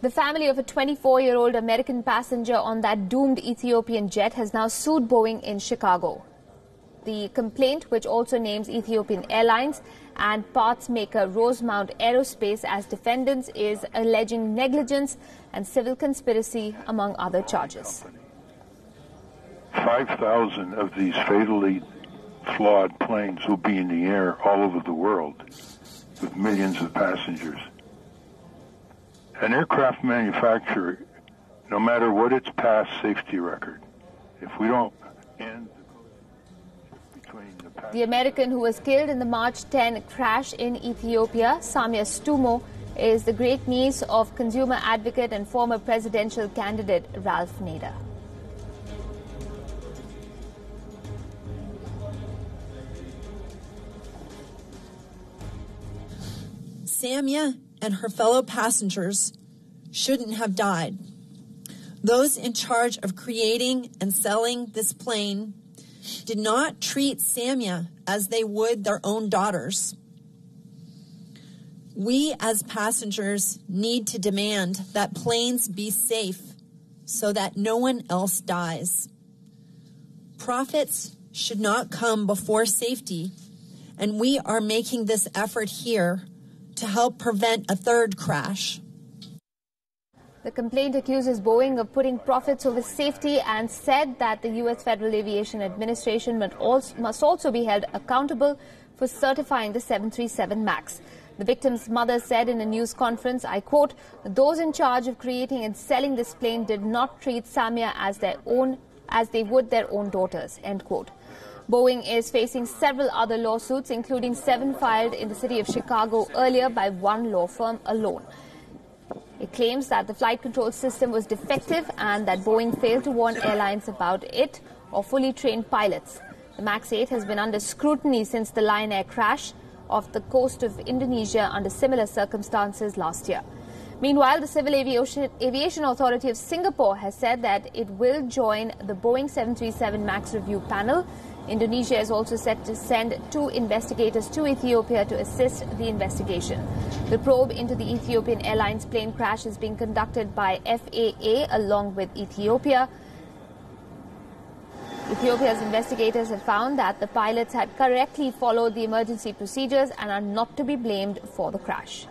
The family of a 24-year-old American passenger on that doomed Ethiopian jet has now sued Boeing in Chicago. The complaint, which also names Ethiopian Airlines and parts maker Rosemount Aerospace as defendants, is alleging negligence and civil conspiracy, among other charges. 5,000 of these fatally flawed planes will be in the air all over the world with millions of passengers. An aircraft manufacturer, no matter what its past safety record, if we don't end the American who was killed in the March 10 crash in Ethiopia, Samia Stumo, is the great niece of consumer advocate and former presidential candidate Ralph Nader. Samia and her fellow passengers shouldn't have died. Those in charge of creating and selling this plane did not treat Samia as they would their own daughters. We as passengers need to demand that planes be safe so that no one else dies. Profits should not come before safety, and we are making this effort here to help prevent a third crash. The complaint accuses Boeing of putting profits over safety and said that the U.S. Federal Aviation Administration must also be held accountable for certifying the 737 MAX. The victim's mother said in a news conference, I quote, "Those in charge of creating and selling this plane did not treat Samia as they would their own daughters," end quote. Boeing is facing several other lawsuits, including 7 filed in the city of Chicago earlier by one law firm alone. It claims that the flight control system was defective and that Boeing failed to warn airlines about it or fully trained pilots. The MAX 8 has been under scrutiny since the Lion Air crash off the coast of Indonesia under similar circumstances last year. Meanwhile, the Civil Aviation Authority of Singapore has said that it will join the Boeing 737 MAX review panel. Indonesia is also set to send 2 investigators to Ethiopia to assist the investigation. The probe into the Ethiopian Airlines plane crash is being conducted by FAA along with Ethiopia. Ethiopia's investigators have found that the pilots had correctly followed the emergency procedures and are not to be blamed for the crash.